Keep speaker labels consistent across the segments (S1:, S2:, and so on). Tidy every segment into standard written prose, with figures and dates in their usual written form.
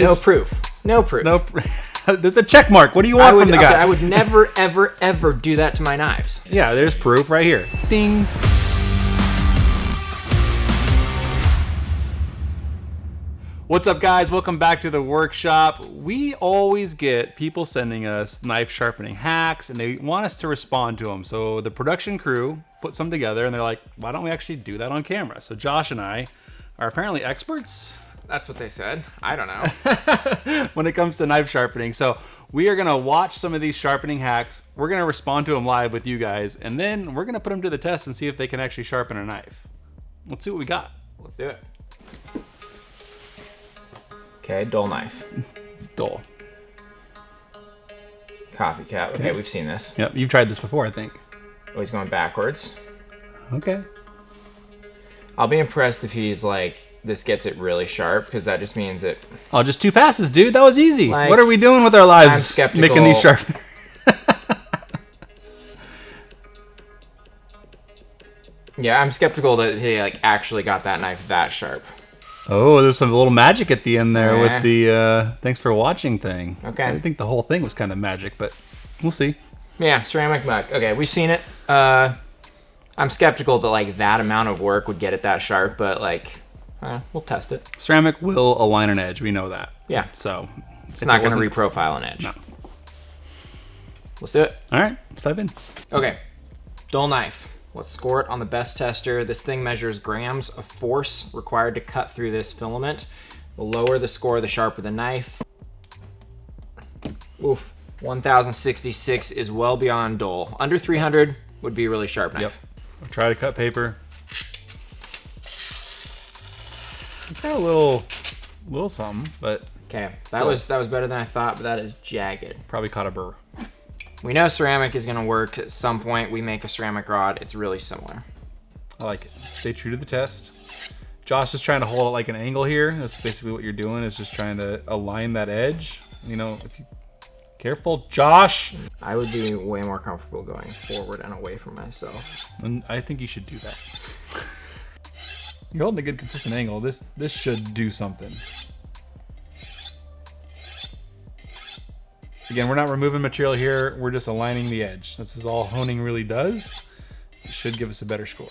S1: No proof. No proof.
S2: No, there's a check mark. What do you want from the guy?
S1: I would never, ever, ever do that to my knives.
S2: Yeah, there's proof right here. Ding. What's up, guys? Welcome back to the workshop. We always get people sending us knife sharpening hacks, and they want us to respond to them. So the production crew put some together, and they're like, why don't we actually do that on camera? So Josh and I are apparently experts.
S1: That's what they said. I don't know.
S2: When it comes to knife sharpening. So we are going to watch some of these sharpening hacks. We're going to respond to them live with you guys, and then we're going to put them to the test and see if they can actually sharpen a knife. Let's see what we got.
S1: Let's do it. Okay, dull knife.
S2: Dull.
S1: Coffee cap. Okay, we've seen this.
S2: Yep, you've tried this before, I think.
S1: Oh, he's going backwards.
S2: Okay.
S1: I'll be impressed if he's like, this gets it really sharp, because that just means it...
S2: Oh, just 2 passes, dude. That was easy.
S1: Like,
S2: what are we doing with our lives?
S1: I'm skeptical.
S2: Making these sharp.
S1: Yeah, I'm skeptical that he like actually got that knife that sharp.
S2: Oh, there's some little magic at the end there with the thanks for watching thing.
S1: Okay.
S2: I think the whole thing was kind of magic, but we'll see.
S1: Yeah, ceramic mug. Okay, we've seen it. I'm skeptical that like that amount of work would get it that sharp, but like... we'll test it.
S2: Ceramic will align an edge. We know that.
S1: Yeah.
S2: So
S1: it's not going to reprofile an edge.
S2: No.
S1: Let's do it.
S2: All right. Let's dive in.
S1: Okay. Dull knife. Let's score it on the best tester. This thing measures grams of force required to cut through this filament. The lower the score, the sharper the knife. Oof. 1066 is well beyond dull. Under 300 would be a really sharp knife.
S2: Yep. I'll try to cut paper. It's got a little something, but
S1: okay, that was better than I thought, but that is jagged.
S2: Probably caught a burr.
S1: We know ceramic is going to work at some point. We make a ceramic rod. It's really similar.
S2: I like it. Stay true to the test. Josh is trying to hold it like an angle here. That's basically what you're doing, is just trying to align that edge. You know, if you careful, Josh.
S1: I would be way more comfortable going forward and away from myself.
S2: And I think you should do that. You're holding a good consistent angle. This should do something. Again, we're not removing material here. We're just aligning the edge. This is all honing really does. It should give us a better score.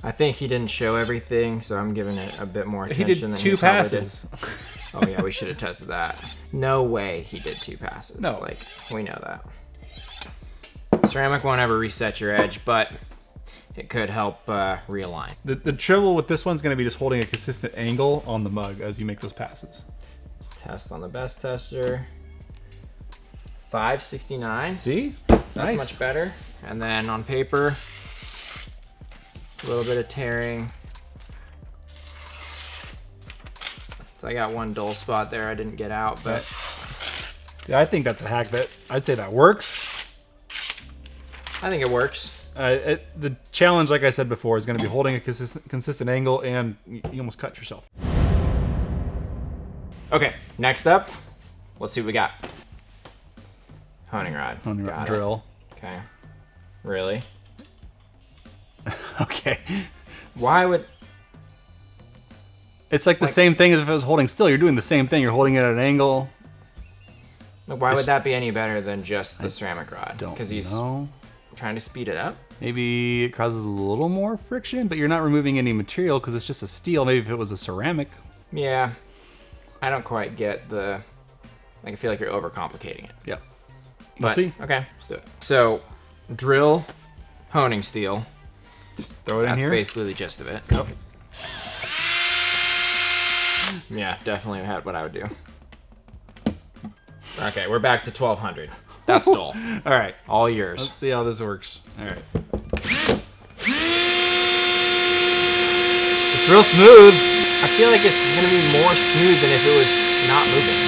S1: I think he didn't show everything, so I'm giving it a bit more attention.
S2: He did
S1: than
S2: 2 passes.
S1: Oh yeah, we should have tested that. No way he did 2 passes.
S2: No.
S1: Like, we know that. Ceramic won't ever reset your edge, but it could help realign.
S2: The trouble with this one's going to be just holding a consistent angle on the mug as you make those passes.
S1: Let's test on the best tester. 569.
S2: See?
S1: That's
S2: Nice.
S1: much better. And then on paper, a little bit of tearing. So I got one dull spot there I didn't get out, but...
S2: Yeah, I think that's a hack that I'd say that works.
S1: I think it works.
S2: The challenge, like I said before, is going to be holding a consistent angle, and you almost cut yourself.
S1: Okay, next up, let's see what we got. Honing rod.
S2: Honing rod
S1: Got
S2: drill.
S1: it. Okay. Really?
S2: Okay.
S1: Why would...
S2: It's like the same thing as if it was holding still. You're doing the same thing. You're holding it at an angle.
S1: Why would that be any better than just the ceramic rod?
S2: Don't
S1: Because he's
S2: know.
S1: trying to speed it up?
S2: Maybe it causes a little more friction, but you're not removing any material because it's just a steel. Maybe if it was a ceramic.
S1: Yeah. I don't quite get the... Like, I feel like you're overcomplicating it.
S2: Yeah. We'll see.
S1: Okay, let's do it. So, drill, honing steel.
S2: Just throw it in here.
S1: That's basically the gist of it.
S2: Yep.
S1: Yeah, definitely had what I would do. Okay, we're back to 1200. That's dull.
S2: All right.
S1: All yours.
S2: Let's see how this works. All right. It's real smooth.
S1: I feel like it's going to be more smooth than if it was not moving.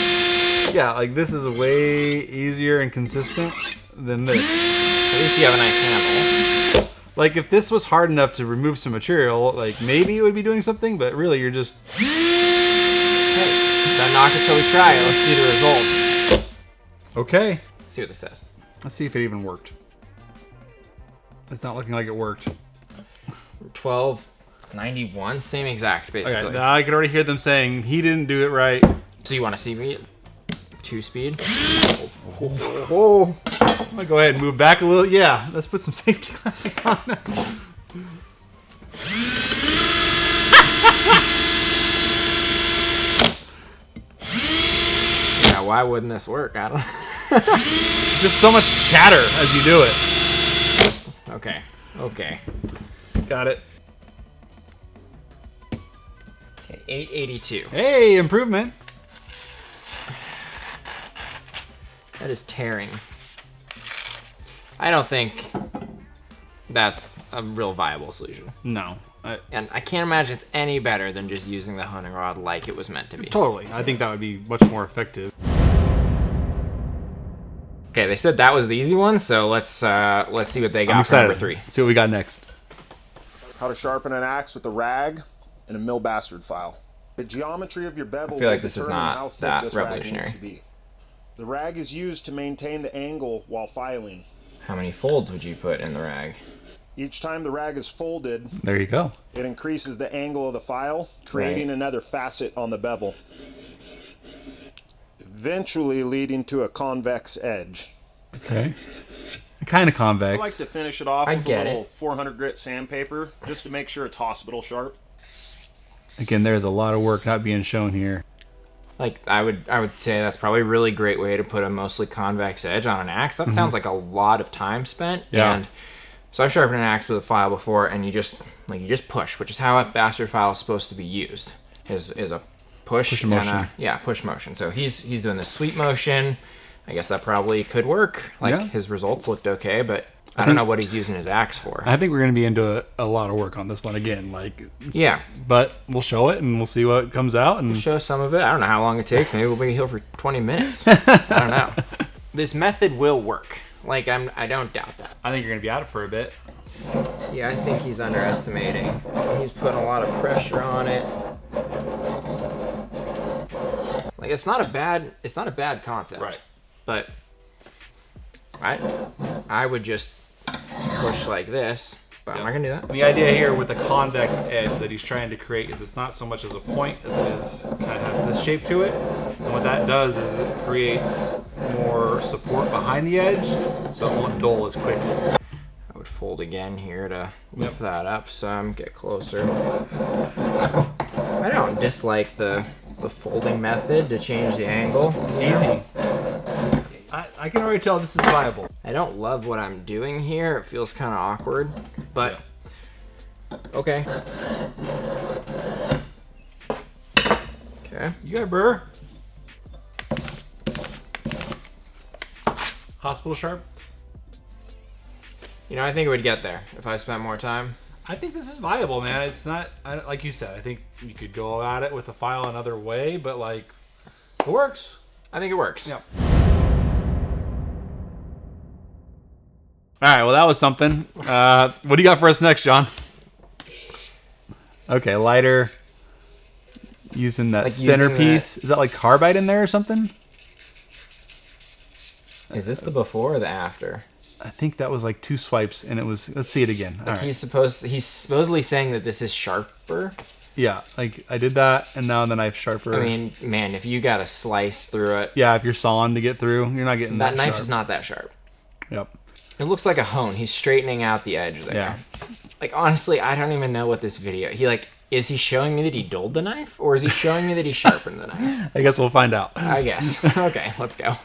S2: Yeah, like this is way easier and consistent than this.
S1: At least you have a nice handle.
S2: Like if this was hard enough to remove some material, like maybe it would be doing something, but really you're just...
S1: Hey, don't knock it till we try it. Let's see the result.
S2: Okay.
S1: Let's see what this says.
S2: Let's see if it even worked. It's not looking like it worked.
S1: 1291, same exact basically.
S2: Okay, now I can already hear them saying he didn't do it right.
S1: So you want to see me 2-speed? Oh.
S2: I'm gonna go ahead and move back a little. Yeah, let's put some safety glasses on.
S1: Yeah, why wouldn't this work? I don't know.
S2: Just so much chatter as you do it.
S1: Okay. Okay.
S2: Got it.
S1: Okay, 882.
S2: Hey, improvement.
S1: That is tearing. I don't think that's a real viable solution.
S2: No.
S1: And I can't imagine it's any better than just using the hunting rod like it was meant to be.
S2: Totally. I think that would be much more effective.
S1: Okay, they said that was the easy one, so let's see what they got for number 3.
S2: Let's see what we got next.
S3: How to sharpen an axe with a rag and a mill bastard file. The geometry of your bevel
S1: I feel like
S3: will
S1: this is
S3: determine
S1: not
S3: how thick
S1: that
S3: this rag
S1: revolutionary.
S3: needs to be. The rag is used to maintain the angle while filing.
S1: How many folds would you put in the rag?
S3: Each time the rag is folded,
S2: There you go.
S3: it increases the angle of the file, creating
S1: Right.
S3: another facet on the bevel, eventually leading to a convex edge.
S2: Okay. Kind of convex.
S3: I like to finish it off
S1: I
S3: with a
S1: get
S3: little
S1: it.
S3: 400 grit sandpaper just to make sure it's hospital sharp.
S2: Again, there's a lot of work not being shown here.
S1: Like I would say that's probably a really great way to put a mostly convex edge on an axe. That sounds like a lot of time spent.
S2: Yeah.
S1: And so I've sharpened an axe with a file before, and you just push, which is how a bastard file is supposed to be used. Is a push and
S2: motion.
S1: push motion. So he's doing the sweep motion. I guess that probably could work. Like
S2: Yeah.
S1: his results looked okay, but I don't know what he's using his axe for.
S2: I think we're going to be into a lot of work on this one again.
S1: Yeah.
S2: But we'll show it and we'll see what comes out. And
S1: Show some of it. I don't know how long it takes. Maybe we'll be here for 20 minutes. I don't know. This method will work. Like I don't doubt that.
S2: I think you're going to be at it for a bit.
S1: Yeah, I think he's underestimating. He's putting a lot of pressure on it. Like it's not a bad concept.
S2: Right.
S1: But I would just push like this. But I'm not gonna do that.
S2: The idea here with the convex edge that he's trying to create is it's not so much as a point as it is kind of has this shape to it. And what that does is it creates more support behind the edge so it won't dull as quickly.
S1: I would fold again here to lift that up some, get closer. I don't dislike the folding method to change the angle.
S2: It's easy. I can already tell this is viable.
S1: I don't love what I'm doing here. It feels kind of awkward, but okay. Okay.
S2: You got it, Burr. Hospital sharp.
S1: You know, I think it would get there if I spent more time.
S2: I think this is viable, man. It's not, like you said, I think you could go at it with a file another way, but like, it works.
S1: I think it works.
S2: Yep. All right, well, that was something. What do you got for us next, John? Okay, lighter. Using that
S1: Like using
S2: centerpiece. Is that like carbide in there or something?
S1: Is this the before or the after?
S2: I think that was like 2 swipes, and it was. Let's see it again. All
S1: Like
S2: right.
S1: he's supposedly saying that this is sharper.
S2: Yeah, like I did that, and now the knife's sharper.
S1: I mean, man, if you got to slice through it,
S2: yeah, if you're sawing to get through, you're not getting
S1: that
S2: that
S1: knife
S2: sharp.
S1: is not that sharp.
S2: Yep.
S1: It looks like a hone. He's straightening out the edge there.
S2: Yeah.
S1: Like honestly, I don't even know what this video. Is he showing me that he dulled the knife, or is he showing me that he sharpened the knife?
S2: I guess we'll find out.
S1: I guess. Okay, let's go.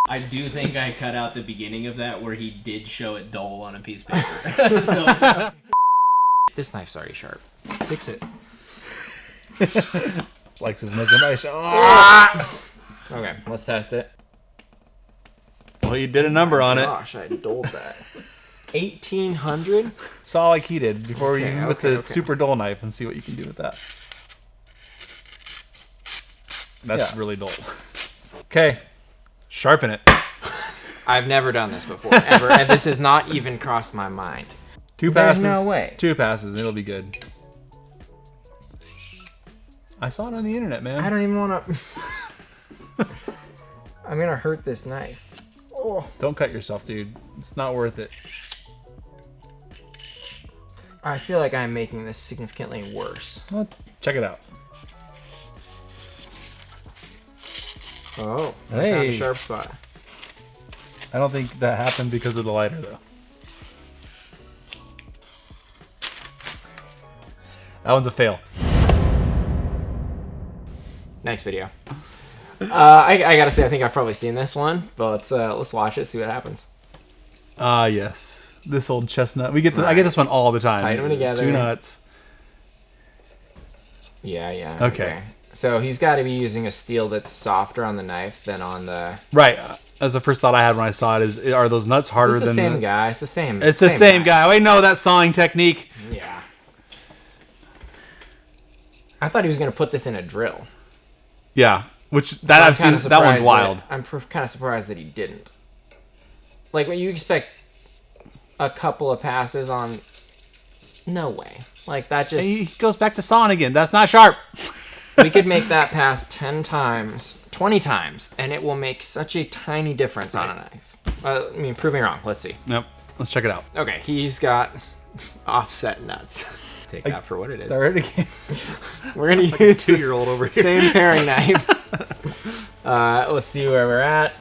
S4: I do think I cut out the beginning of that where he did show it dull on a piece of paper. So,
S1: This knife's already sharp.
S2: Fix it. Likes his measurement. Oh!
S1: Okay, let's test it.
S2: Well, you did a number on it.
S1: Gosh, I dulled that. 1800.
S2: Saw like he did before
S1: Okay,
S2: you with
S1: okay,
S2: the
S1: okay.
S2: super dull knife and see what you can do with that. That's really dull. Okay, sharpen it.
S1: I've never done this before, ever, and this has not even crossed my mind.
S2: 2
S1: There's
S2: passes.
S1: no way.
S2: 2 passes. It'll be good. I saw it on the internet, man.
S1: I don't even want to. I'm gonna hurt this knife. Oh.
S2: Don't cut yourself, dude. It's not worth it.
S1: I feel like I'm making this significantly worse.
S2: Well, check it out.
S1: Oh, I found
S2: Hey.
S1: a sharp spot.
S2: I don't think that happened because of the lighter, though. That one's a fail.
S1: Next video. I gotta say, I think I've probably seen this one, but let's watch it, see what happens.
S2: Ah, yes. This old chestnut. We get I get this one all the time.
S1: Tighten them together.
S2: 2 nuts.
S1: Yeah.
S2: Okay.
S1: So he's got to be using a steel that's softer on the knife than on the.
S2: Right. That's the first thought I had when I saw it. Are those nuts harder
S1: It's the
S2: than
S1: same guy? It's the same.
S2: It's the same guy. We know that sawing technique.
S1: Yeah. I thought he was gonna put this in a drill.
S2: Yeah. Which that I've seen. That one's wild.
S1: I'm kind of surprised that he didn't. Like when you expect a couple of passes on. No way. Like that just.
S2: He goes back to sawing again. That's not sharp.
S1: We could make that pass 10 times, 20 times, and it will make such a tiny difference on a knife. I mean, prove me wrong. Let's see.
S2: Yep. Let's check it out.
S1: Okay, he's got offset nuts. Take that for what it is.
S2: Start it again.
S1: We're gonna use
S2: 2-year-old over here.
S1: same paring knife. Let's see where we're at.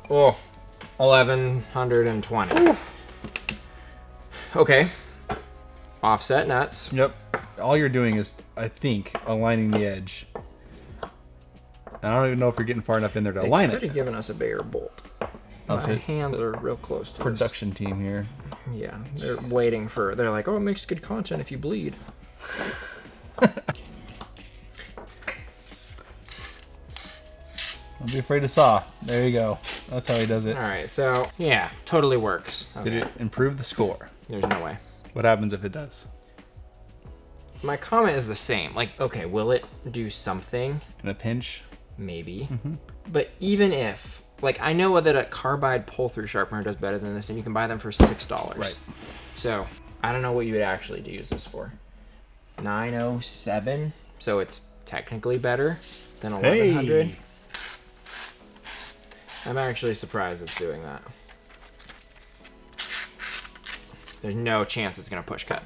S1: Oh, 1120. Okay. Offset nuts.
S2: Yep. All you're doing is, I think, aligning the edge. I don't even know if you're getting far enough in there to align
S1: They could
S2: it.
S1: have given us a bigger bolt.
S2: Oh,
S1: My
S2: so it's
S1: hands
S2: the
S1: are real close to this.
S2: Production team here.
S1: Yeah, they're waiting for. They're like, oh, it makes good content if you bleed.
S2: Don't be afraid to saw. There you go. That's how he does it.
S1: All right, so yeah, totally works. Okay.
S2: Did it improve the score?
S1: There's no way.
S2: What happens if it does?
S1: My comment is the same. Like, okay, will it do something?
S2: In a pinch?
S1: Maybe. But even if, like, I know that a carbide pull-through sharpener does better than this, and you can buy them for $6.
S2: Right.
S1: So I don't know what you would actually use this for. 907. So it's technically better than 1100.
S2: Hey.
S1: I'm actually surprised it's doing that. There's no chance it's gonna push cut.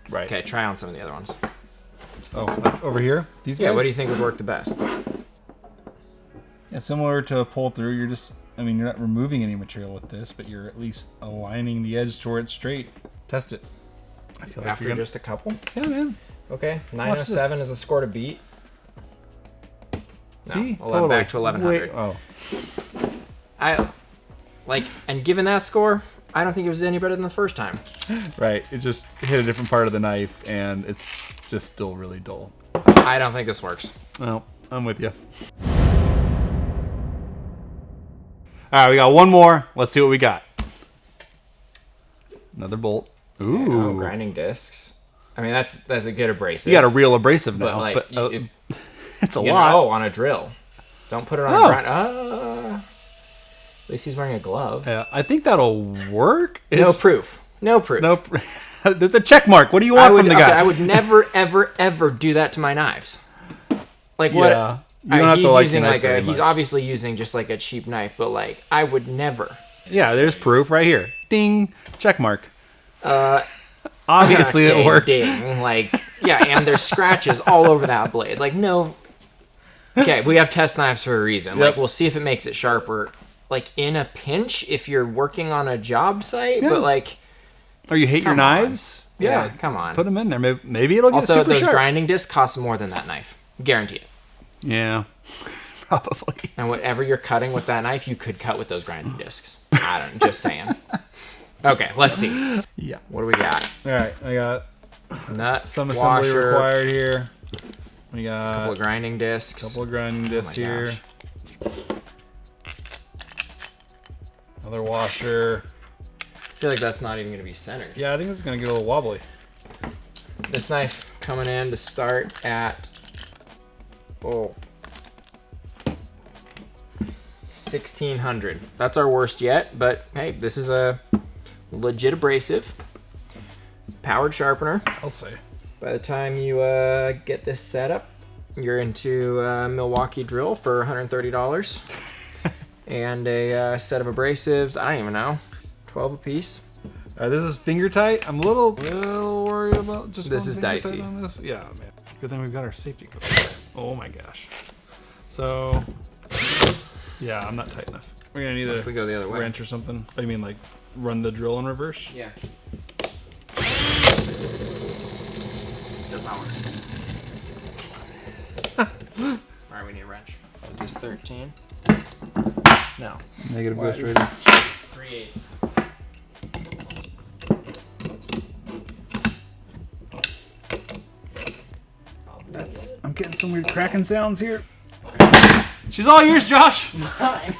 S2: Right.
S1: Okay, try on some of the other ones.
S2: Oh, like over here? These guys?
S1: Yeah, what do you think would work the best?
S2: Yeah, similar to a pull through, you're just, I mean, you're not removing any material with this, but you're at least aligning the edge to where it's straight. Test it. I feel like
S1: After
S2: you're gonna...
S1: just a couple?
S2: Yeah, man.
S1: Okay, 907 is a score to beat. No,
S2: See?
S1: 11 back to 1100.
S2: Wait, oh.
S1: And given that score, I don't think it was any better than the first time.
S2: Right. It just hit a different part of the knife, and it's just still really dull.
S1: I don't think this works.
S2: Well, I'm with you. All right, we got one more. Let's see what we got. Another bolt. Ooh.
S1: Oh, grinding discs. I mean, that's a good abrasive.
S2: You got a real abrasive now,
S1: like,
S2: but it's a
S1: you
S2: lot.
S1: know, on a drill. Don't put it on a grind. At least he's wearing a glove.
S2: Yeah, I think that'll work.
S1: No proof. No proof.
S2: Nope. There's a check mark. What do you want from the guy?
S1: I would never, ever, ever do that to my knives. Like what?
S2: Yeah. You don't have to like
S1: using
S2: your knife very
S1: he's
S2: much.
S1: obviously using just like a cheap knife, but like I would never.
S2: Yeah, there's proof right here. Ding. Check mark. Obviously it worked.
S1: Ding. Like, yeah, and there's scratches all over that blade. Like, no. Okay, we have test knives for a reason.
S2: Yep.
S1: Like, we'll see if it makes it sharper. Like, in a pinch, if you're working on a job site,
S2: Yeah.
S1: but like.
S2: Or you hate your
S1: Come on.
S2: knives?
S1: Yeah, come on.
S2: Put them in there. Maybe it'll get
S1: Also,
S2: super
S1: those
S2: sharp.
S1: grinding discs cost more than that knife. Guarantee it.
S2: Yeah, probably.
S1: And whatever you're cutting with that knife, you could cut with those grinding discs. I don't. Just saying. Okay, let's see.
S2: Yeah.
S1: What do we got?
S2: All right, I got
S1: Nut,
S2: some assembly
S1: washer,
S2: required here. We got
S1: couple of grinding discs.
S2: couple of grinding discs
S1: my
S2: here.
S1: gosh.
S2: Another washer.
S1: I feel like that's not even going to be centered.
S2: Yeah, I think it's gonna get a little wobbly.
S1: This knife coming in to start at 1600. That's our worst yet, but hey, this is a legit abrasive. Powered sharpener.
S2: I'll say.
S1: By the time you get this set up, you're into a Milwaukee drill for $130 and a set of abrasives. I don't even know, 12 a piece.
S2: This is finger tight. I'm a little worried about just.
S1: This
S2: going
S1: is
S2: finger tight
S1: dicey.
S2: on this. Yeah, man. Good thing we've got our safety coat. Oh my gosh. So, Yeah, I'm not tight enough. We're gonna need
S1: What if we go the other
S2: a
S1: way?
S2: wrench or something. I mean, like, run the drill in reverse.
S1: Yeah. Does not work. Alright, we need a wrench. Is this 13? No.
S2: Negative
S1: Why
S2: ghost
S1: do-
S2: rating.
S4: 3/8.
S2: I'm getting some weird cracking sounds here. She's all yours, Josh.
S1: Fine.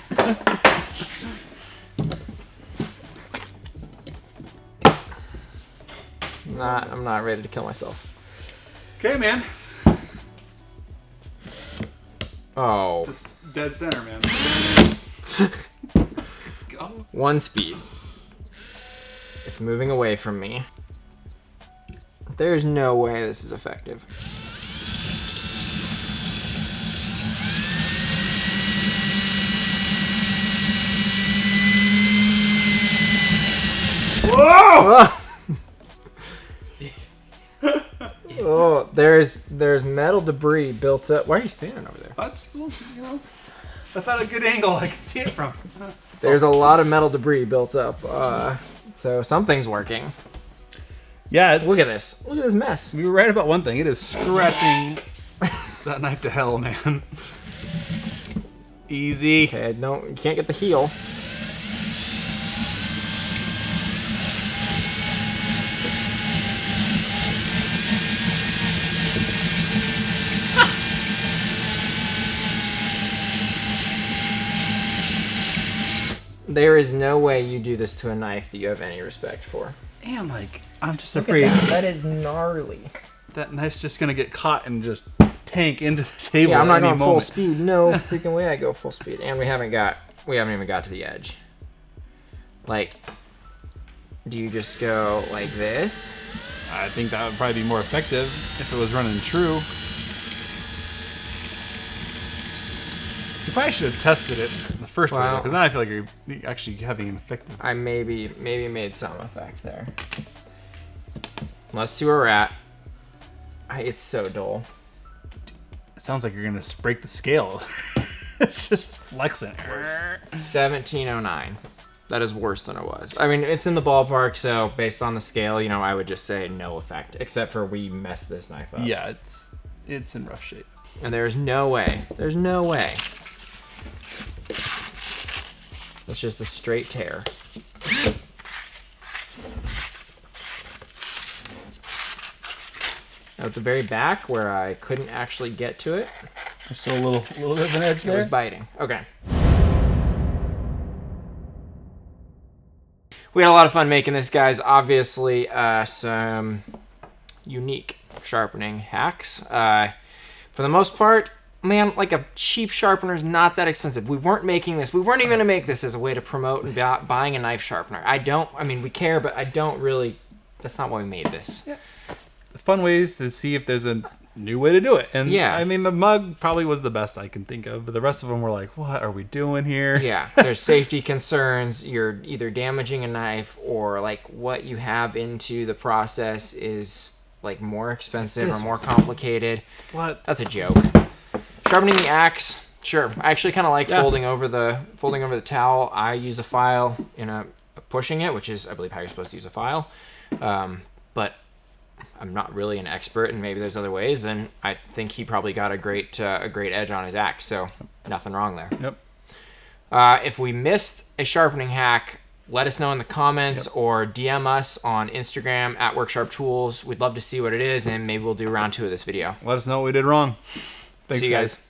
S1: I'm not ready to kill myself.
S2: Okay, man.
S1: Oh.
S2: Just dead center, man. Go.
S1: One speed. It's moving away from me. There's no way this is effective. Whoa! Oh, there's metal debris built up. Why are you standing over there?
S2: That's, you know, I thought a good angle I could see it from.
S1: There's a lot of metal debris built up. So something's working.
S2: Yeah, it's,
S1: Look at this. Look at this mess.
S2: we were right about one thing. It is scratching that knife to hell, man. Easy.
S1: Okay, you can't get the heel. There is no way you do this to a knife that you have any respect for.
S2: Damn, like, I'm just
S1: Look
S2: afraid
S1: at that. That is gnarly.
S2: that knife's just gonna get caught and just tank into the table.
S1: Yeah, I'm not
S2: at any
S1: going full
S2: moment.
S1: speed. No freaking way I go full speed. And we haven't even got to the edge. Like, do you just go like this?
S2: I think that would probably be more effective if it was running true. You probably should have tested it the first way,
S1: Wow.
S2: because now I feel like you're actually having an effective.
S1: I maybe made some effect there. Let's see where we're at. It's so dull.
S2: It sounds like you're gonna break the scale. It's just flexing.
S1: 1709. That is worse than it was. I mean, it's in the ballpark, so based on the scale, you know, I would just say no effect, except for we messed this knife up.
S2: Yeah, it's in rough shape.
S1: And there's no way. There's no way. It's just a straight tear. At the very back, where I couldn't actually get to it,
S2: There's still a little bit of an edge
S1: it was
S2: there.
S1: biting. Okay. We had a lot of fun making this, guys. Obviously, some unique sharpening hacks. For the most part, man, like a cheap sharpener is not that expensive. We weren't making this. We weren't even going to make this as a way to promote and buying a knife sharpener. I mean, we care, but I don't really. That's not why we made this.
S2: Yeah. The fun ways to see if there's a new way to do it. And
S1: Yeah.
S2: I mean, the mug probably was the best I can think of, but the rest of them were like, what are we doing here?
S1: Yeah, there's safety concerns. You're either damaging a knife or like what you have into the process is like more expensive or more complicated.
S2: What?
S1: That's a joke. Sharpening the axe, sure. I actually kind of like folding over the towel. I use a file in a pushing it, which is I believe how you're supposed to use a file. But I'm not really an expert, and maybe there's other ways. And I think he probably got a great edge on his axe, so nothing wrong there.
S2: Yep.
S1: If we missed a sharpening hack, let us know in the comments or DM us on Instagram at WorkSharpTools. We'd love to see what it is, and maybe we'll do round 2 of this video.
S2: Let us know what we did wrong. Thanks,
S1: See you guys.